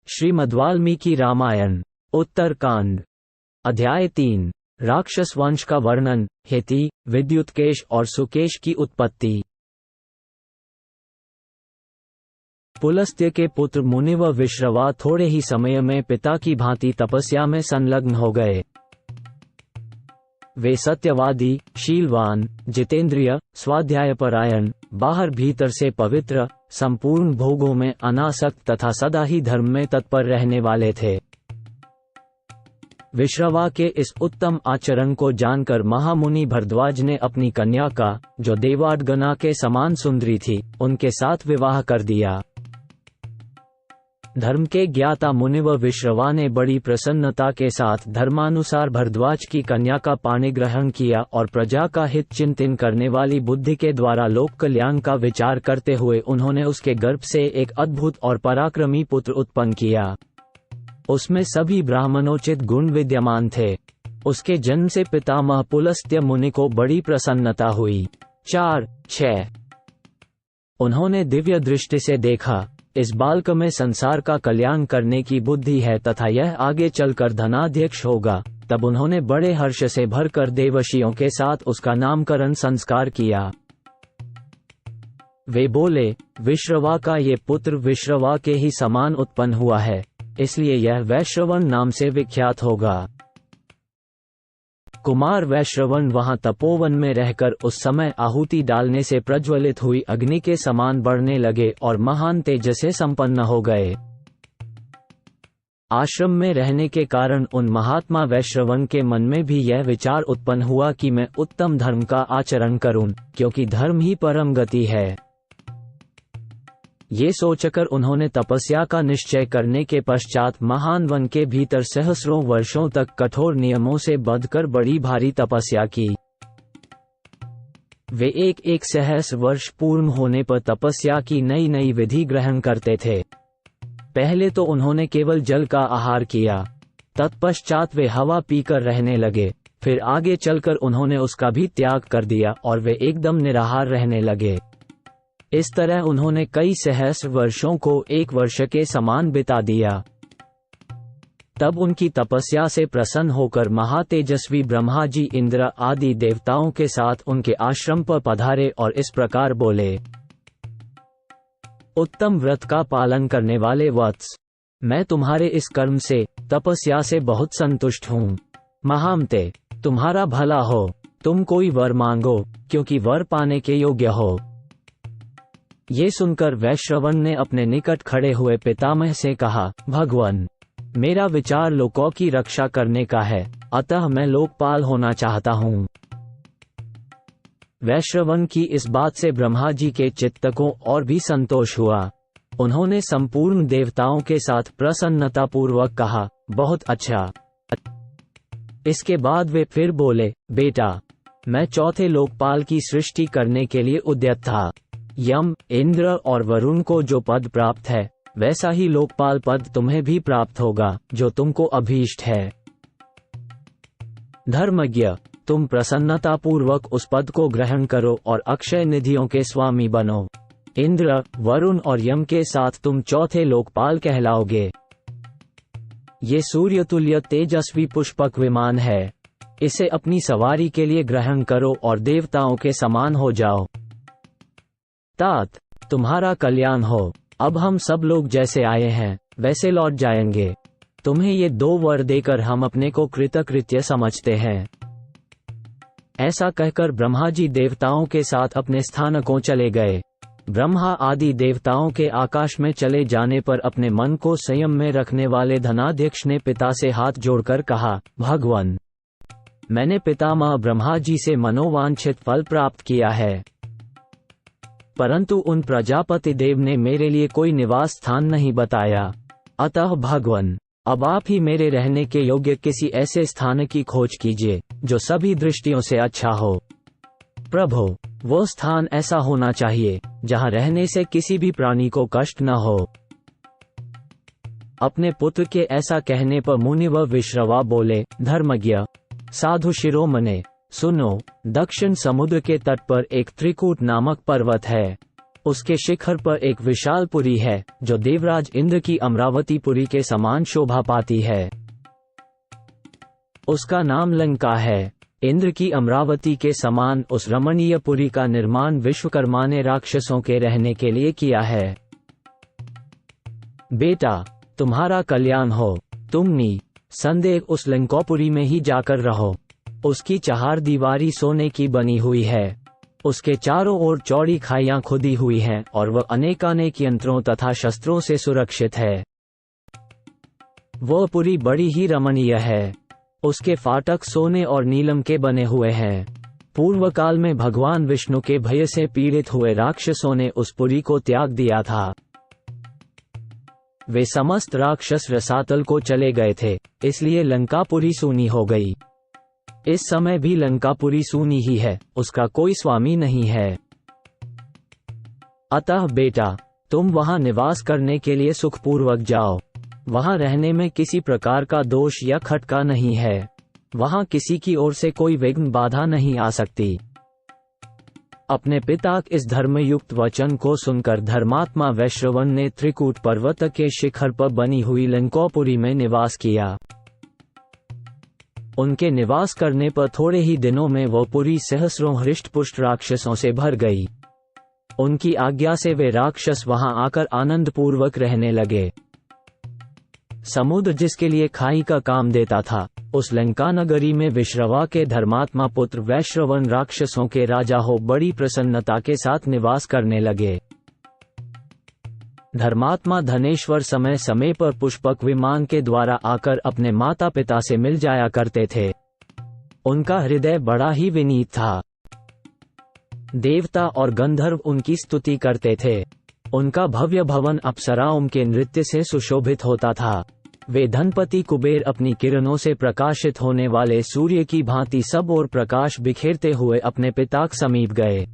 श्रीमद्वाल्मीकि रामायण उत्तरकांड अध्याय 3 राक्षस वंश का वर्णन। हेती, विद्युत्केश और सुकेश की उत्पत्ति। पुलस्त्य के पुत्र मुनि व विश्रवा थोड़े ही समय में पिता की भांति तपस्या में संलग्न हो गए। वे सत्यवादी, शीलवान, जितेंद्रिय, स्वाध्यायपरायण, बाहर भीतर से पवित्र, संपूर्ण भोगों में अनासक्त तथा सदा ही धर्म में तत्पर रहने वाले थे। विश्रवा के इस उत्तम आचरण को जानकर महामुनि भरद्वाज ने अपनी कन्या का, जो देवाटगना के समान सुंदरी थी, उनके साथ विवाह कर दिया। धर्म के ज्ञाता मुनि व विश्रवा ने बड़ी प्रसन्नता के साथ धर्मानुसार भरद्वाज की कन्या का पाणिग्रहण किया और प्रजा का हित चिंतन करने वाली बुद्धि के द्वारा लोक कल्याण का विचार करते हुए उन्होंने उसके गर्भ से एक अद्भुत और पराक्रमी पुत्र उत्पन्न किया। उसमें सभी ब्राह्मणोचित गुण विद्यमान थे। उसके जन्म से पितामह पुलस्त्य मुनि को बड़ी प्रसन्नता हुई। 4-6 उन्होंने दिव्य दृष्टि से देखा, इस बालक में संसार का कल्याण करने की बुद्धि है तथा यह आगे चलकर धनाध्यक्ष होगा। तब उन्होंने बड़े हर्ष से भरकर देवशियों के साथ उसका नामकरण संस्कार किया। वे बोले, विश्रवा का ये पुत्र विश्रवा के ही समान उत्पन्न हुआ है, इसलिए यह वैश्रवण नाम से विख्यात होगा। कुमार वैश्रवण वहां तपोवन में रहकर उस समय आहुति डालने से प्रज्वलित हुई अग्नि के समान बढ़ने लगे और महान तेज से संपन्न हो गए। आश्रम में रहने के कारण उन महात्मा वैश्रवण के मन में भी यह विचार उत्पन्न हुआ कि मैं उत्तम धर्म का आचरण करूं, क्योंकि धर्म ही परम गति है। ये सोचकर उन्होंने तपस्या का निश्चय करने के पश्चात महान वन के भीतर सहस्रों वर्षों तक कठोर नियमों से बंधकर बड़ी भारी तपस्या की। वे एक सहस्र वर्ष पूर्ण होने पर तपस्या की नई नई विधि ग्रहण करते थे। पहले तो उन्होंने केवल जल का आहार किया, तत्पश्चात वे हवा पीकर रहने लगे। फिर आगे चलकर उन्होंने उसका भी त्याग कर दिया और वे एकदम निराहार रहने लगे। इस तरह उन्होंने कई सहस्र वर्षों को एक वर्ष के समान बिता दिया। तब उनकी तपस्या से प्रसन्न होकर महातेजस्वी ब्रह्मा जी इंद्र आदि देवताओं के साथ उनके आश्रम पर पधारे और इस प्रकार बोले, उत्तम व्रत का पालन करने वाले वत्स, मैं तुम्हारे इस कर्म से, तपस्या से बहुत संतुष्ट हूँ। महामते, तुम्हारा भला हो, तुम कोई वर मांगो, क्योंकि वर पाने के योग्य हो। ये सुनकर वैश्रवण ने अपने निकट खड़े हुए पितामह से कहा, भगवान, मेरा विचार लोकों की रक्षा करने का है, अतः मैं लोकपाल होना चाहता हूँ। वैश्रवण की इस बात से ब्रह्मा जी के चित्त को और भी संतोष हुआ। उन्होंने संपूर्ण देवताओं के साथ प्रसन्नता पूर्वक कहा, बहुत अच्छा। इसके बाद वे फिर बोले, बेटा, मैं चौथे लोकपाल की सृष्टि करने के लिए उद्यत था। यम, इंद्र और वरुण को जो पद प्राप्त है, वैसा ही लोकपाल पद तुम्हें भी प्राप्त होगा, जो तुमको अभीष्ट है। धर्मज्ञ, तुम प्रसन्नता पूर्वक उस पद को ग्रहण करो और अक्षय निधियों के स्वामी बनो। इंद्र, वरुण और यम के साथ तुम चौथे लोकपाल कहलाओगे। ये सूर्यतुल्य तेजस्वी पुष्पक विमान है, इसे अपनी सवारी के लिए ग्रहण करो और देवताओं के समान हो जाओ। तात, तुम्हारा कल्याण हो। अब हम सब लोग जैसे आए हैं, वैसे लौट जाएंगे। तुम्हें ये 2 वर देकर हम अपने को कृतकृत्य समझते हैं। ऐसा कहकर ब्रह्मा जी देवताओं के साथ अपने स्थानकों चले गए। ब्रह्मा आदि देवताओं के आकाश में चले जाने पर अपने मन को संयम में रखने वाले धनाध्यक्ष ने पिता से हाथ जोड़कर कहा, भगवान, मैंने पितामह ब्रह्मा जी से मनोवांछित फल प्राप्त किया है, परंतु उन प्रजापति देव ने मेरे लिए कोई निवास स्थान नहीं बताया। अतः भगवान, अब आप ही मेरे रहने के योग्य किसी ऐसे स्थान की खोज कीजिए, जो सभी दृष्टियों से अच्छा हो। प्रभु, वो स्थान ऐसा होना चाहिए, जहां रहने से किसी भी प्राणी को कष्ट न हो। अपने पुत्र के ऐसा कहने पर मुनि व विश्रवा बोले, धर्मज्ञ, साधु शिरोमणे, सुनो, दक्षिण समुद्र के तट पर एक त्रिकूट नामक पर्वत है। उसके शिखर पर एक विशाल पुरी है जो देवराज इंद्र की अमरावती पुरी के समान शोभा पाती है। उसका नाम लंका है। इंद्र की अमरावती के समान उस रमणीय पुरी का निर्माण विश्वकर्मा ने राक्षसों के रहने के लिए किया है। बेटा, तुम्हारा कल्याण हो। तुम निसंदेह उस लंकापुरी में ही जाकर रहो। उसकी चहारदीवारी सोने की बनी हुई है। उसके चारों ओर चौड़ी खाइयां खुदी हुई हैं और वह अनेकानेक यंत्रों तथा शस्त्रों से सुरक्षित है। वह पुरी बड़ी ही रमणीय है। उसके फाटक सोने और नीलम के बने हुए हैं। पूर्व काल में भगवान विष्णु के भय से पीड़ित हुए राक्षसों ने उस पुरी को त्याग दिया था। वे समस्त राक्षस रसातल को चले गए थे, इसलिए लंकापुरी सूनी हो गई। इस समय भी लंकापुरी सूनी ही है, उसका कोई स्वामी नहीं है। अतः बेटा, तुम वहां निवास करने के लिए सुखपूर्वक जाओ। वहां रहने में किसी प्रकार का दोष या खटका नहीं है। वहां किसी की ओर से कोई विघ्न बाधा नहीं आ सकती। अपने पिता के इस धर्मयुक्त वचन को सुनकर धर्मात्मा वैश्रवण ने त्रिकूट पर्वत के शिखर पर बनी हुई लंकापुरी में निवास किया। उनके निवास करने पर थोड़े ही दिनों में वह पुरी सहस्रों हृष्ट-पुष्ट राक्षसों से भर गई। उनकी आज्ञा से वे राक्षस वहां आकर आनंद पूर्वक रहने लगे। समुद्र जिसके लिए खाई का काम देता था, उस लंका नगरी में विश्रवा के धर्मात्मा पुत्र वैश्रवण राक्षसों के राजा हो बड़ी प्रसन्नता के साथ निवास करने लगे। धर्मात्मा धनेश्वर समय समय पर पुष्पक विमान के द्वारा आकर अपने माता पिता से मिल जाया करते थे। उनका हृदय बड़ा ही विनीत था। देवता और गंधर्व उनकी स्तुति करते थे। उनका भव्य भवन अप्सराओं के नृत्य से सुशोभित होता था। वे धनपति कुबेर अपनी किरणों से प्रकाशित होने वाले सूर्य की भांति सब ओर प्रकाश बिखेरते हुए अपने पिता के समीप गए।